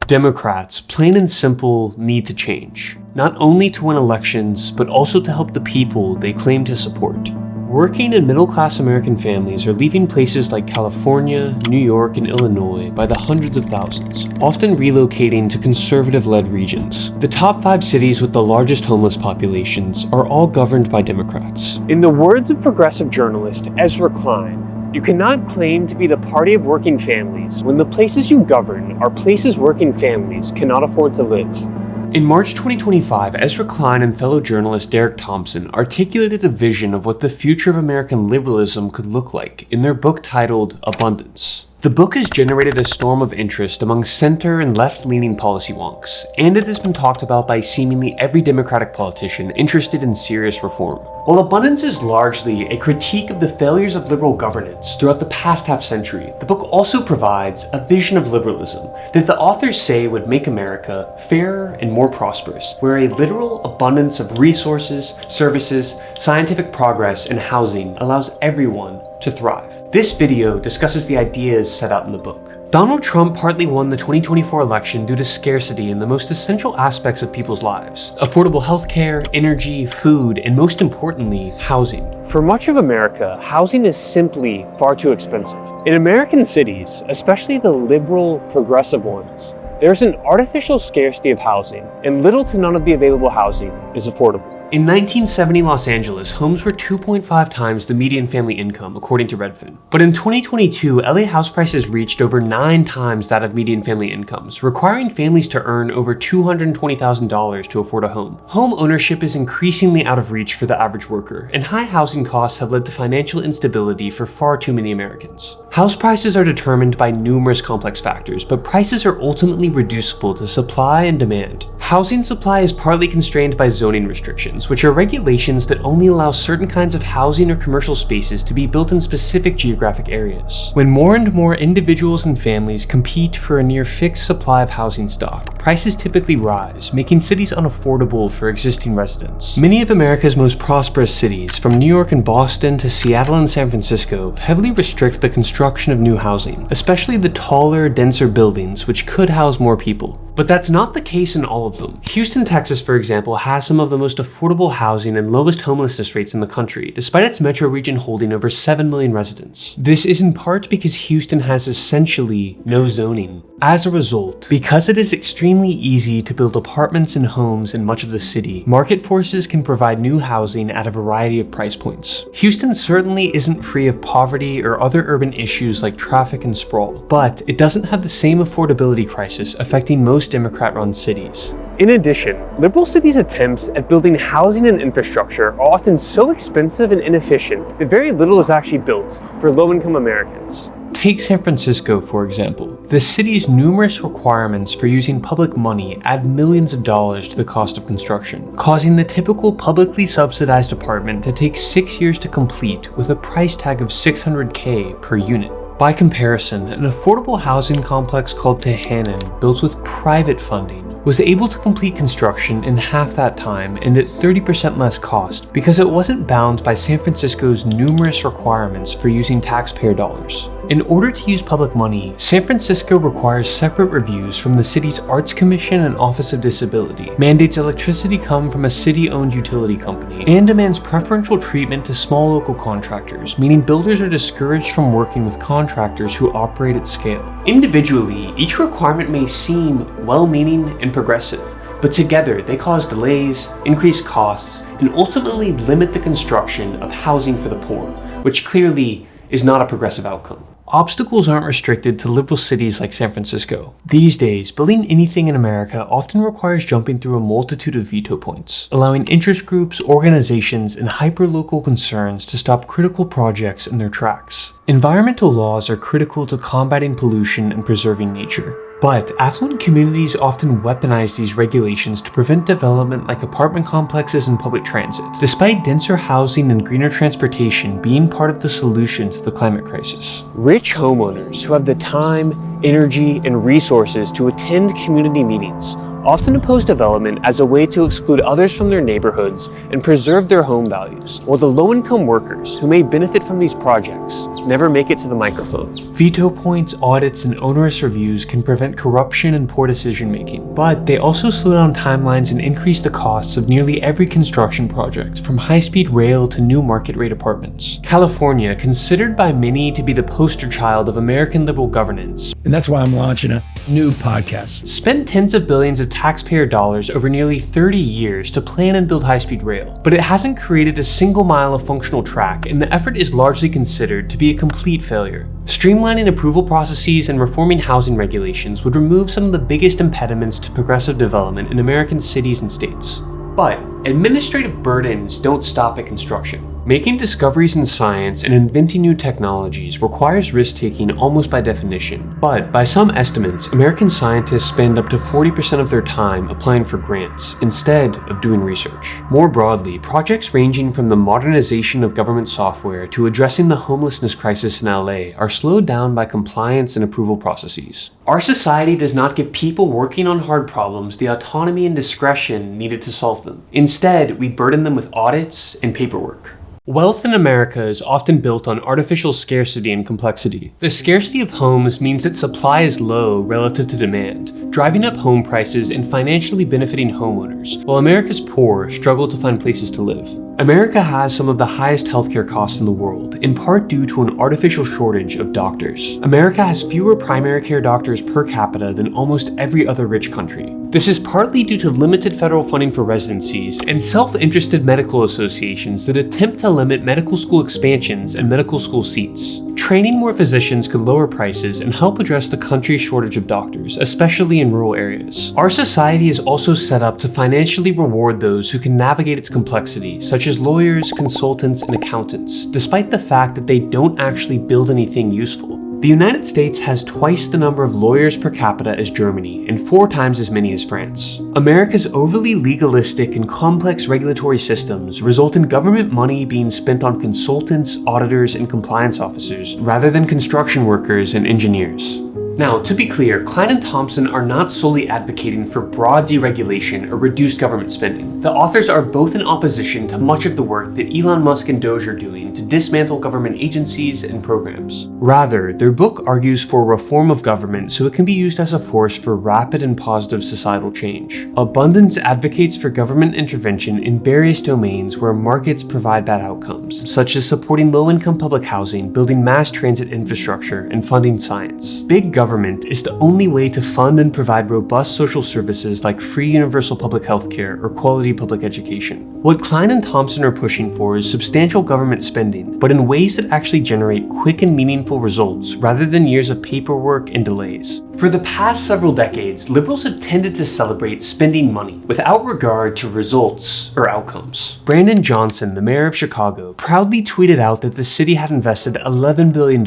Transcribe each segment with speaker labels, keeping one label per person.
Speaker 1: Democrats, plain and simple, need to change. Not only to win elections, but also to help the people they claim to support. Working and middle-class American families are leaving places like California, New York, and Illinois by the hundreds of thousands, often relocating to conservative-led regions. The top 5 cities with the largest homeless populations are all governed by Democrats. In the words of progressive journalist Ezra Klein, you cannot claim to be the party of working families when the places you govern are places working families cannot afford to live. In March 2025, Ezra Klein and fellow journalist Derek Thompson articulated a vision of what the future of American liberalism could look like in their book titled Abundance. The book has generated a storm of interest among center and left-leaning policy wonks, and it has been talked about by seemingly every Democratic politician interested in serious reform. While Abundance is largely a critique of the failures of liberal governance throughout the past half-century, the book also provides a vision of liberalism that the authors say would make America fairer and more prosperous, where a literal abundance of resources, services, scientific progress, and housing allows everyone to thrive. This video discusses the ideas set out in the book. Donald Trump partly won the 2024 election due to scarcity in the most essential aspects of people's lives: affordable healthcare, energy, food, and most importantly, housing. For much of America, housing is simply far too expensive. In American cities, especially the liberal, progressive ones, there's an artificial scarcity of housing, and little to none of the available housing is affordable. In 1970 Los Angeles, homes were 2.5 times the median family income, according to Redfin. But in 2022, LA house prices reached over 9 times that of median family incomes, requiring families to earn over $220,000 to afford a home. Home ownership is increasingly out of reach for the average worker, and high housing costs have led to financial instability for far too many Americans. House prices are determined by numerous complex factors, but prices are ultimately reducible to supply and demand. Housing supply is partly constrained by zoning restrictions, which are regulations that only allow certain kinds of housing or commercial spaces to be built in specific geographic areas. When more and more individuals and families compete for a near fixed supply of housing stock, prices typically rise, making cities unaffordable for existing residents. Many of America's most prosperous cities, from New York and Boston to Seattle and San Francisco, heavily restrict the construction of new housing, especially the taller, denser buildings which could house more people. But that's not the case in all of them. Houston, Texas, for example, has some of the most affordable housing and lowest homelessness rates in the country, despite its metro region holding over 7 million residents. This is in part because Houston has essentially no zoning. As a result, because it is extremely easy to build apartments and homes in much of the city, market forces can provide new housing at a variety of price points. Houston certainly isn't free of poverty or other urban issues like traffic and sprawl, but it doesn't have the same affordability crisis affecting most Democrat-run cities. In addition, liberal cities' attempts at building housing and infrastructure are often so expensive and inefficient that very little is actually built for low-income Americans. Take San Francisco, for example. The city's numerous requirements for using public money add millions of dollars to the cost of construction, causing the typical publicly subsidized apartment to take 6 years to complete with a price tag of $600K per unit. By comparison, an affordable housing complex called Tehanan, built with private funding, was able to complete construction in half that time and at 30% less cost because it wasn't bound by San Francisco's numerous requirements for using taxpayer dollars. In order to use public money, San Francisco requires separate reviews from the city's Arts Commission and Office of Disability, mandates electricity come from a city-owned utility company, and demands preferential treatment to small local contractors, meaning builders are discouraged from working with contractors who operate at scale. Individually, each requirement may seem well-meaning and progressive, but together they cause delays, increase costs, and ultimately limit the construction of housing for the poor, which clearly is not a progressive outcome. Obstacles aren't restricted to liberal cities like San Francisco. These days, building anything in America often requires jumping through a multitude of veto points, allowing interest groups, organizations, and hyperlocal concerns to stop critical projects in their tracks. Environmental laws are critical to combating pollution and preserving nature. But affluent communities often weaponize these regulations to prevent development like apartment complexes and public transit, despite denser housing and greener transportation being part of the solution to the climate crisis. Rich homeowners who have the time, energy, and resources to attend community meetings often oppose development as a way to exclude others from their neighborhoods and preserve their home values, while the low-income workers who may benefit from these projects never make it to the microphone. Veto points, audits, and onerous reviews can prevent corruption and poor decision-making, but they also slow down timelines and increase the costs of nearly every construction project, from high-speed rail to new market-rate apartments. California, considered by many to be the poster child of American liberal governance,
Speaker 2: and that's why I'm launching a new podcast,
Speaker 1: spent tens of billions of taxpayer dollars over nearly 30 years to plan and build high-speed rail, but it hasn't created a single mile of functional track, and the effort is largely considered to be a complete failure. Streamlining approval processes and reforming housing regulations would remove some of the biggest impediments to progressive development in American cities and states. But administrative burdens don't stop at construction. Making discoveries in science and inventing new technologies requires risk-taking almost by definition. But by some estimates, American scientists spend up to 40% of their time applying for grants instead of doing research. More broadly, projects ranging from the modernization of government software to addressing the homelessness crisis in LA are slowed down by compliance and approval processes. Our society does not give people working on hard problems the autonomy and discretion needed to solve them. Instead, we burden them with audits and paperwork. Wealth in America is often built on artificial scarcity and complexity. The scarcity of homes means that supply is low relative to demand, driving up home prices and financially benefiting homeowners, while America's poor struggle to find places to live. America has some of the highest healthcare costs in the world, in part due to an artificial shortage of doctors. America has fewer primary care doctors per capita than almost every other rich country. This is partly due to limited federal funding for residencies and self-interested medical associations that attempt to limit medical school expansions and medical school seats. Training more physicians could lower prices and help address the country's shortage of doctors, especially in rural areas. Our society is also set up to financially reward those who can navigate its complexity, such as lawyers, consultants, and accountants, despite the fact that they don't actually build anything useful. The United States has twice the number of lawyers per capita as Germany and 4 times as many as France. America's overly legalistic and complex regulatory systems result in government money being spent on consultants, auditors, and compliance officers rather than construction workers and engineers. Now, to be clear, Klein and Thompson are not solely advocating for broad deregulation or reduced government spending. The authors are both in opposition to much of the work that Elon Musk and Doge are doing to dismantle government agencies and programs. Rather, their book argues for reform of government so it can be used as a force for rapid and positive societal change. Abundance advocates for government intervention in various domains where markets provide bad outcomes, such as supporting low-income public housing, building mass transit infrastructure, and funding science. Big government is the only way to fund and provide robust social services like free universal public health care or quality public education. What Klein and Thompson are pushing for is substantial government spending, but in ways that actually generate quick and meaningful results rather than years of paperwork and delays. For the past several decades, liberals have tended to celebrate spending money without regard to results or outcomes. Brandon Johnson, the mayor of Chicago, proudly tweeted out that the city had invested $11 billion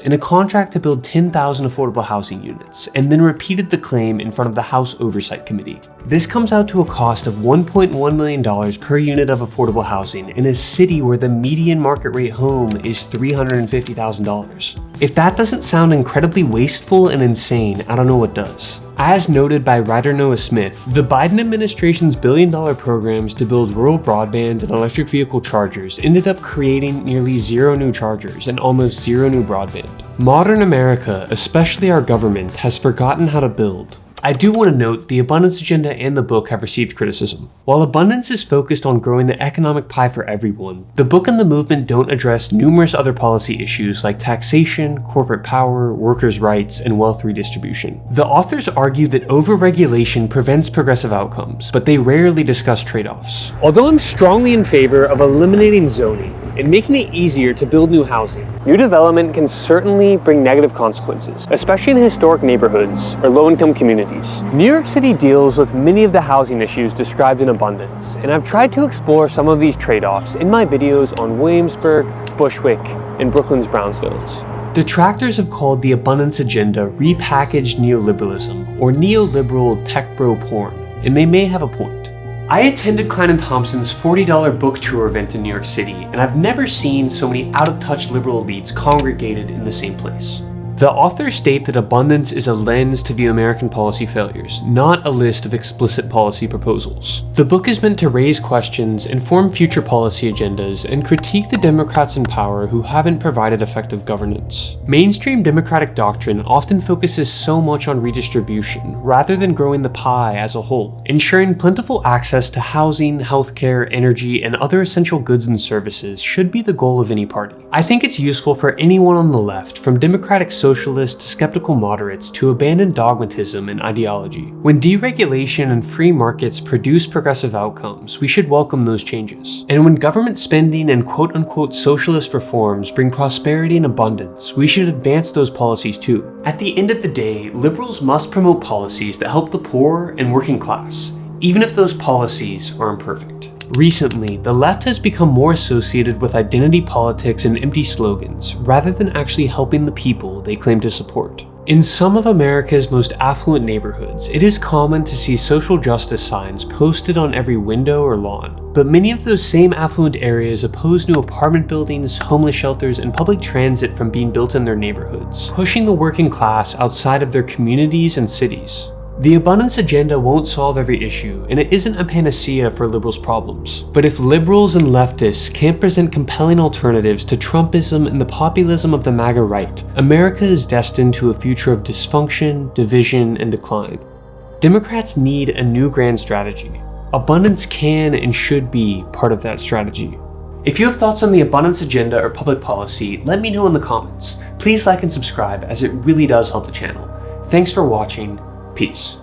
Speaker 1: in a contract to build 10,000 affordable housing units, and then repeated the claim in front of the House Oversight Committee. This comes out to a cost of $1.1 million per unit of affordable housing in a city where the median market rate home is $350,000. If that doesn't sound incredibly wasteful and insane, I don't know what does. As noted by writer Noah Smith, the Biden administration's billion-dollar programs to build rural broadband and electric vehicle chargers ended up creating nearly 0 new chargers and almost 0 new broadband. Modern America, especially our government, has forgotten how to build. I do want to note the abundance agenda and the book have received criticism. While abundance is focused on growing the economic pie for everyone, the book and the movement don't address numerous other policy issues like taxation, corporate power, workers' rights, and wealth redistribution. The authors argue that overregulation prevents progressive outcomes, but they rarely discuss trade-offs. Although I'm strongly in favor of eliminating zoning and making it easier to build new housing, new development can certainly bring negative consequences, especially in historic neighborhoods or low-income communities. New York City deals with many of the housing issues described in abundance, and I've tried to explore some of these trade-offs in my videos on Williamsburg, Bushwick, and Brooklyn's Brownsvilles. Detractors have called the abundance agenda repackaged neoliberalism or neoliberal tech bro porn, and they may have a point. I attended Klein and Thompson's $40 book tour event in New York City, and I've never seen so many out-of-touch liberal elites congregated in the same place. The authors state that abundance is a lens to view American policy failures, not a list of explicit policy proposals. The book is meant to raise questions, inform future policy agendas, and critique the Democrats in power who haven't provided effective governance. Mainstream Democratic doctrine often focuses so much on redistribution, rather than growing the pie as a whole, ensuring plentiful access to housing, healthcare, energy, and other essential goods and services should be the goal of any party. I think it's useful for anyone on the left, from Democratic socialists to skeptical moderates, to abandon dogmatism and ideology. When deregulation and free markets produce progressive outcomes, we should welcome those changes. And when government spending and quote-unquote socialist reforms bring prosperity and abundance, we should advance those policies too. At the end of the day, liberals must promote policies that help the poor and working class, even if those policies are imperfect. Recently, the left has become more associated with identity politics and empty slogans, rather than actually helping the people they claim to support. In some of America's most affluent neighborhoods, it is common to see social justice signs posted on every window or lawn. But many of those same affluent areas oppose new apartment buildings, homeless shelters, and public transit from being built in their neighborhoods, pushing the working class outside of their communities and cities. The abundance agenda won't solve every issue, and it isn't a panacea for liberals' problems. But if liberals and leftists can't present compelling alternatives to Trumpism and the populism of the MAGA right, America is destined to a future of dysfunction, division, and decline. Democrats need a new grand strategy. Abundance can and should be part of that strategy. If you have thoughts on the abundance agenda or public policy, let me know in the comments. Please like and subscribe, as it really does help the channel. Thanks for watching. Peace.